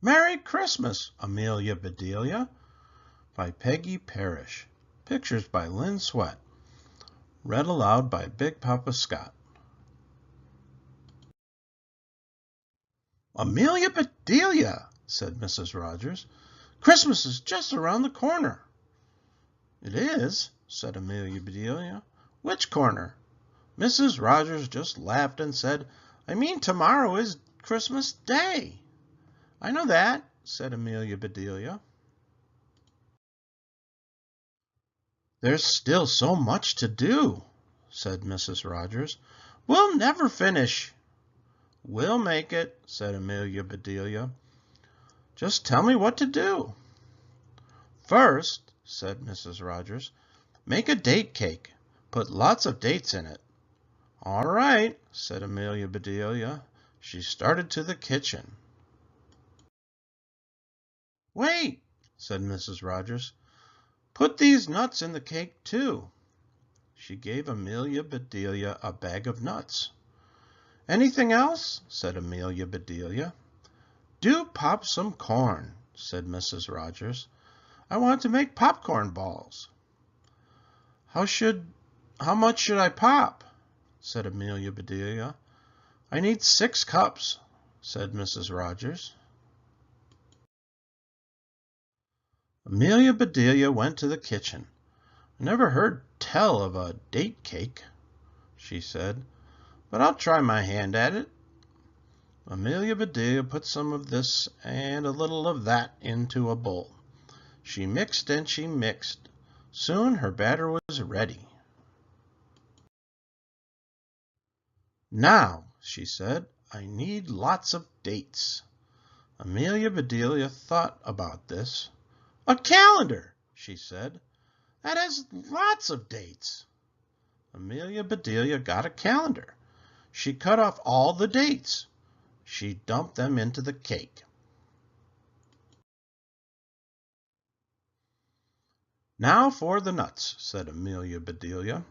Merry Christmas, Amelia Bedelia, by Peggy Parish. Pictures by Lynn Sweat. Read aloud by Big Papa Scott. Amelia Bedelia, said Mrs. Rogers. Christmas is just around the corner. It is, said Amelia Bedelia. Which corner? Mrs. Rogers just laughed and said, I mean tomorrow is Christmas Day. I know that, said Amelia Bedelia. There's still so much to do, said Mrs. Rogers. We'll never finish. We'll make it, said Amelia Bedelia. Just tell me what to do. First, said Mrs. Rogers, make a date cake. Put lots of dates in it. All right, said Amelia Bedelia. She started to the kitchen. Wait, said Mrs. Rogers. Put these nuts in the cake, too. She gave Amelia Bedelia a bag of nuts. Anything else? Said Amelia Bedelia. Do pop some corn, said Mrs. Rogers. I want to make popcorn balls. How much should I pop? Said Amelia Bedelia. I need 6 cups, said Mrs. Rogers. Amelia Bedelia went to the kitchen. I never heard tell of a date cake, she said, but I'll try my hand at it. Amelia Bedelia put some of this and a little of that into a bowl. She mixed and she mixed. Soon her batter was ready. Now, she said, I need lots of dates. Amelia Bedelia thought about this. A calendar, she said. That has lots of dates. Amelia Bedelia got a calendar. She cut off all the dates. She dumped them into the cake. Now for the nuts, said Amelia Bedelia.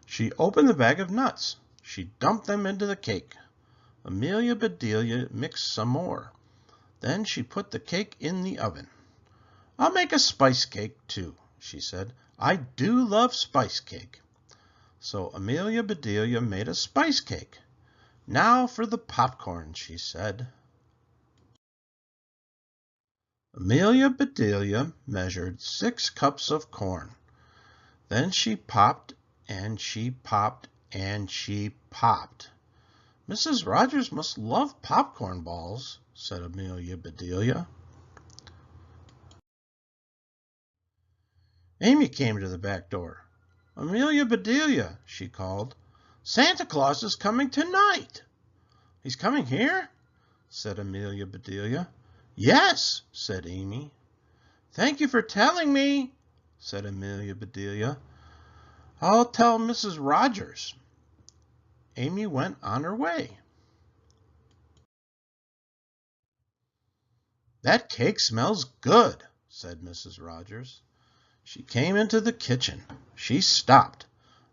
She opened the bag of nuts. She dumped them into the cake. Amelia Bedelia mixed some more. Then she put the cake in the oven. I'll make a spice cake, too, she said. I do love spice cake. So Amelia Bedelia made a spice cake. Now for the popcorn, she said. Amelia Bedelia measured 6 cups of corn. Then she popped, and she popped, and she popped. Mrs. Rogers must love popcorn balls, said Amelia Bedelia. Amy came to the back door. Amelia Bedelia, she called. Santa Claus is coming tonight. He's coming here? Said Amelia Bedelia. Yes, said Amy. Thank you for telling me, said Amelia Bedelia. I'll tell Mrs. Rogers. Amy went on her way. That cake smells good, said Mrs. Rogers. She came into the kitchen. She stopped.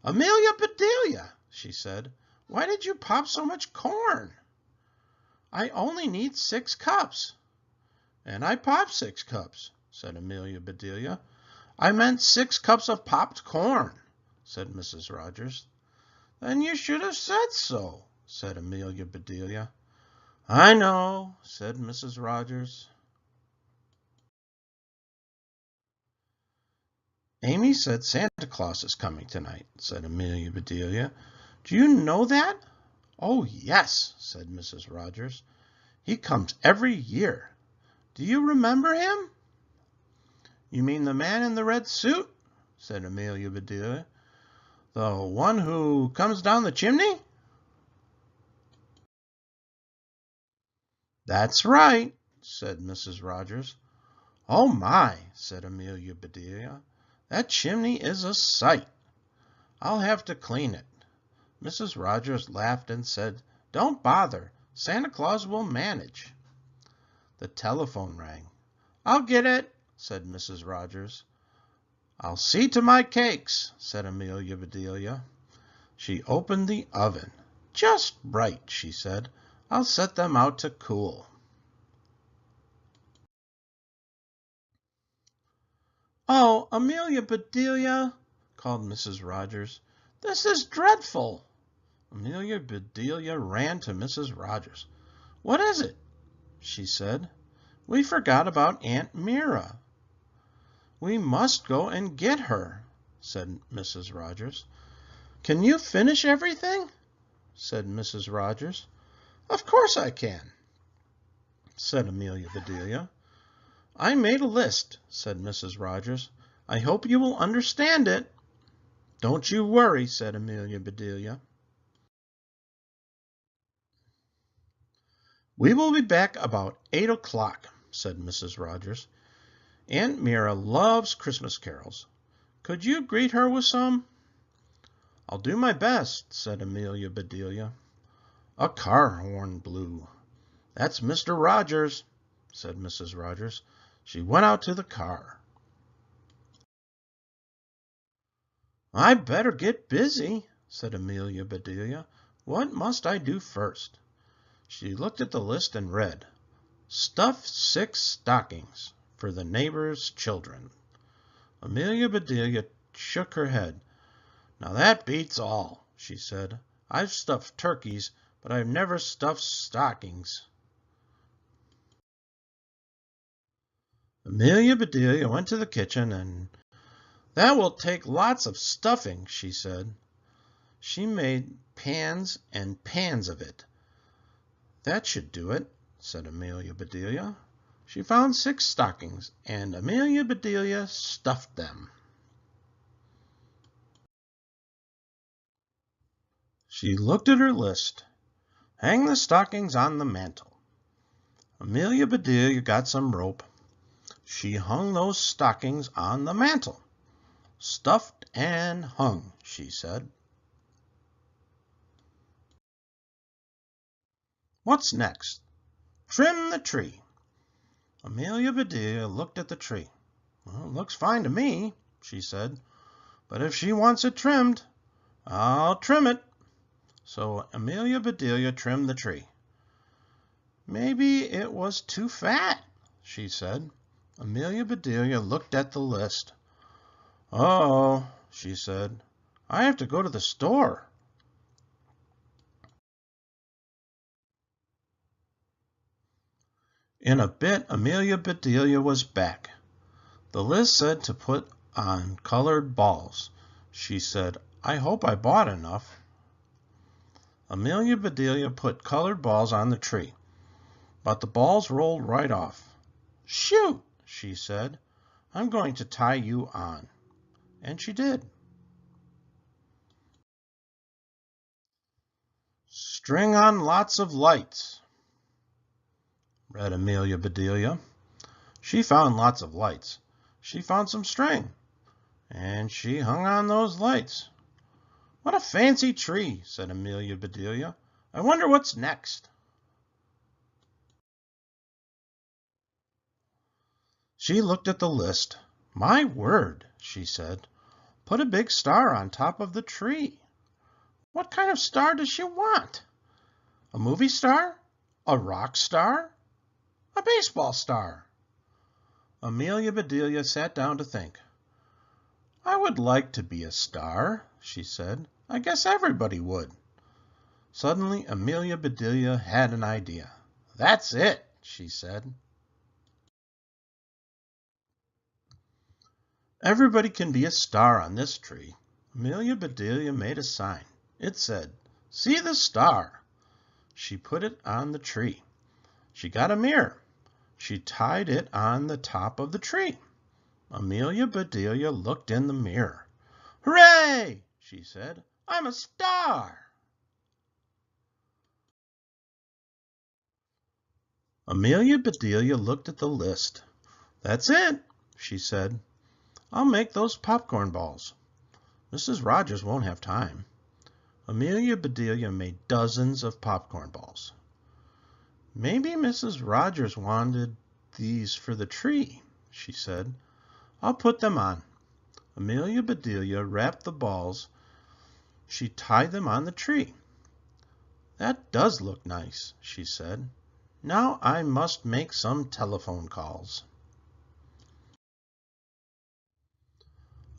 Amelia Bedelia, she said, why did you pop so much corn? I only need 6 cups. And I popped 6 cups, said Amelia Bedelia. I meant 6 cups of popped corn, said Mrs. Rogers. Then you should have said so, said Amelia Bedelia. I know, said Mrs. Rogers. Amy said Santa Claus is coming tonight, said Amelia Bedelia. Do you know that? Oh, yes, said Mrs. Rogers. He comes every year. Do you remember him? You mean the man in the red suit? Said Amelia Bedelia. The one who comes down the chimney? That's right, said Mrs. Rogers. Oh, my, said Amelia Bedelia. That chimney is a sight. I'll have to clean it. Mrs. Rogers laughed and said, Don't bother. Santa Claus will manage. The telephone rang. I'll get it, said Mrs. Rogers. I'll see to my cakes, said Amelia Bedelia. She opened the oven. Just right, she said. I'll set them out to cool. "Oh, Amelia Bedelia," called Mrs. Rogers. "This is dreadful." Amelia Bedelia ran to Mrs. Rogers. "What is it?" she said. "We forgot about Aunt Mira." "We must go and get her," said Mrs. Rogers. "Can you finish everything?" said Mrs. Rogers. "Of course I can," said Amelia Bedelia. "I made a list," said Mrs. Rogers. "I hope you will understand it." "Don't you worry," said Amelia Bedelia. "We will be back about 8 o'clock," said Mrs. Rogers. "Aunt Mira loves Christmas carols. Could you greet her with some?" "I'll do my best," said Amelia Bedelia. A car horn blew. "That's Mr. Rogers," said Mrs. Rogers. She went out to the car. "I'd better get busy," said Amelia Bedelia. "What must I do first?" She looked at the list and read, "Stuff 6 stockings for the neighbors' children." Amelia Bedelia shook her head. "Now that beats all," she said. "I've stuffed turkeys, but I've never stuffed stockings." Amelia Bedelia went to the kitchen, and "That will take lots of stuffing," she said. She made pans and pans of it. "That should do it," said Amelia Bedelia. She found 6 stockings, and Amelia Bedelia stuffed them. She looked at her list. "Hang the stockings on the mantel." Amelia Bedelia got some rope. She hung those stockings on the mantel. "Stuffed and hung," she said. "What's next?" "Trim the tree." Amelia Bedelia looked at the tree. "Well, it looks fine to me," she said. "But if she wants it trimmed, I'll trim it." So Amelia Bedelia trimmed the tree. "Maybe it was too fat," she said. Amelia Bedelia looked at the list. "Oh," she said, "I have to go to the store." In a bit, Amelia Bedelia was back. The list said to put on colored balls. She said, "I hope I bought enough." Amelia Bedelia put colored balls on the tree, but the balls rolled right off. "Shoot," she said. "I'm going to tie you on." And she did. "String on lots of lights," read Amelia Bedelia. She found lots of lights. She found some string, and she hung on those lights. "What a fancy tree," said Amelia Bedelia. "I wonder what's next." She looked at the list. "My word," she said. "Put a big star on top of the tree. What kind of star does she want? A movie star? A rock star? A baseball star?" Amelia Bedelia sat down to think. "I would like to be a star," she said. "I guess everybody would." Suddenly Amelia Bedelia had an idea. "That's it," she said. "Everybody can be a star on this tree." Amelia Bedelia made a sign. It said, "See the star." She put it on the tree. She got a mirror. She tied it on the top of the tree. Amelia Bedelia looked in the mirror. "Hooray!" she said. "I'm a star." Amelia Bedelia looked at the list. "That's it," she said. "I'll make those popcorn balls. Mrs. Rogers won't have time." Amelia Bedelia made dozens of popcorn balls. "Maybe Mrs. Rogers wanted these for the tree," she said. "I'll put them on." Amelia Bedelia wrapped the balls. She tied them on the tree. "That does look nice," she said. "Now I must make some telephone calls."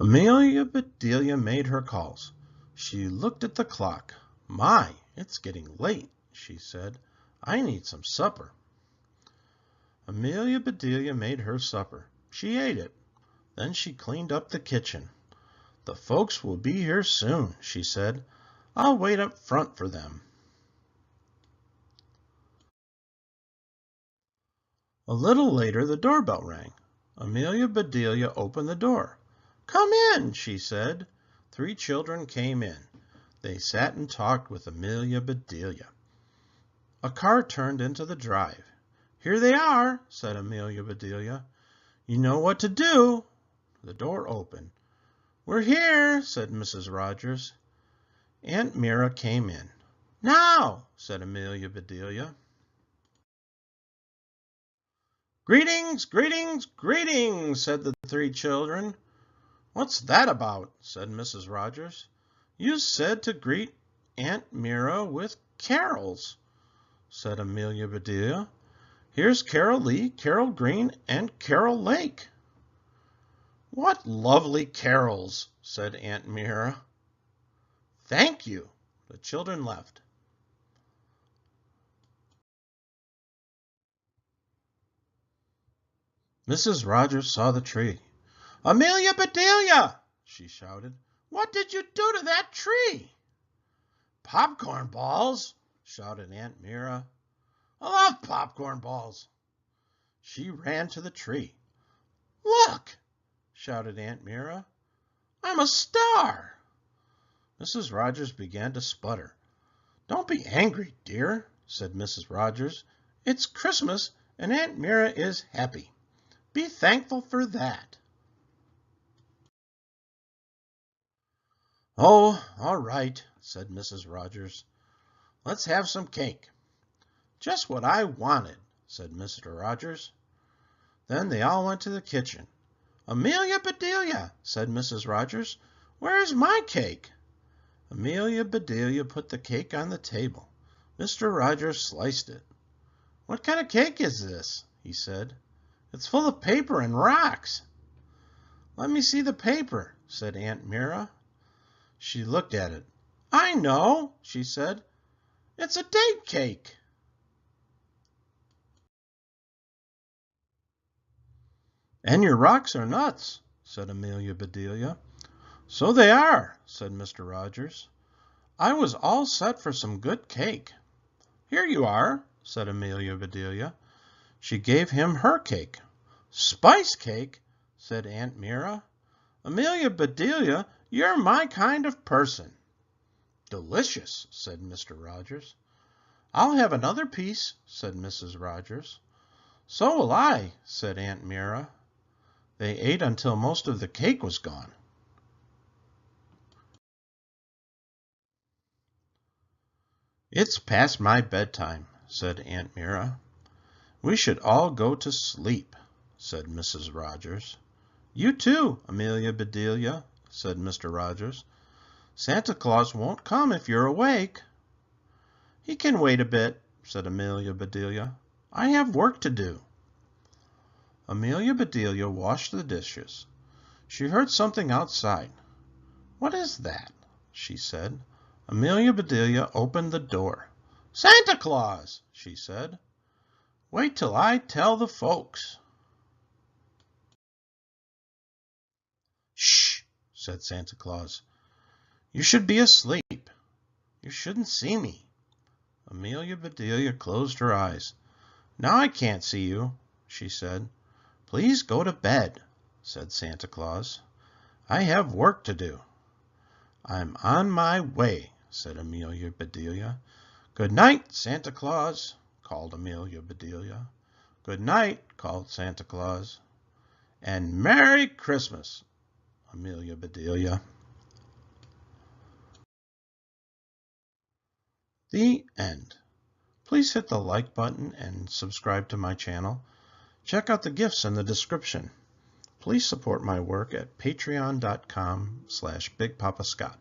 Amelia Bedelia made her calls. She looked at the clock. My, it's getting late, she said. I need some supper. Amelia Bedelia made her supper. She ate it. Then she cleaned up the kitchen. The folks will be here soon, she said. I'll wait up front for them. A little later the doorbell rang. Amelia Bedelia opened the door. Come in, she said. 3 children came in. They sat and talked with Amelia Bedelia. A car turned into the drive. Here they are, said Amelia Bedelia. You know what to do. The door opened. We're here, said Mrs. Rogers. Aunt Mira came in. Now, said Amelia Bedelia. Greetings, greetings, greetings, said the 3 children. What's that about? Said Mrs. Rogers. You said to greet Aunt Mira with carols, said Amelia Bedelia. Here's Carol Lee, Carol Green, and Carol Lake. What lovely carols, said Aunt Mira. Thank you. The children left. Mrs. Rogers saw the tree. Amelia Bedelia, she shouted. What did you do to that tree? Popcorn balls, shouted Aunt Mira. I love popcorn balls. She ran to the tree. Look, shouted Aunt Mira. I'm a star. Mrs. Rogers began to sputter. Don't be angry, dear, said Mrs. Rogers. It's Christmas, and Aunt Mira is happy. Be thankful for that. Oh, all right, said Mrs. Rogers. Let's have some cake. Just what I wanted, said Mr. Rogers. Then they all went to the kitchen. Amelia Bedelia, said Mrs. Rogers, where's my cake? Amelia Bedelia put the cake on the table. Mr. Rogers sliced it. What kind of cake is this? He said. It's full of paper and rocks. Let me see the paper, said Aunt Mira. She looked at it. I know, she said. It's a date cake. And your rocks are nuts, said Amelia Bedelia. So they are, said Mr. Rogers. I was all set for some good cake. Here you are, said Amelia Bedelia. She gave him her cake. Spice cake, said Aunt Mira. Amelia Bedelia, you're my kind of person. Delicious, said Mr. Rogers. I'll have another piece, said Mrs. Rogers. So will I, said Aunt Mira. They ate until most of the cake was gone. It's past my bedtime, said Aunt Mira. We should all go to sleep, said Mrs. Rogers. You too, Amelia Bedelia, said Mr. Rogers. Santa Claus won't come if you're awake. He can wait a bit, said Amelia Bedelia. I have work to do. Amelia Bedelia washed the dishes. She heard something outside. What is that? She said. Amelia Bedelia opened the door. Santa Claus, she said. Wait till I tell the folks. Shh, said Santa Claus. You should be asleep. You shouldn't see me. Amelia Bedelia closed her eyes. Now I can't see you, she said. Please go to bed, said Santa Claus. I have work to do. I'm on my way, said Amelia Bedelia. Good night, Santa Claus, called Amelia Bedelia. Good night, called Santa Claus. And Merry Christmas, Amelia Bedelia. The end. Please hit the like button and subscribe to my channel. Check out the gifts in the description. Please support my work at patreon.com/BigPapaScott.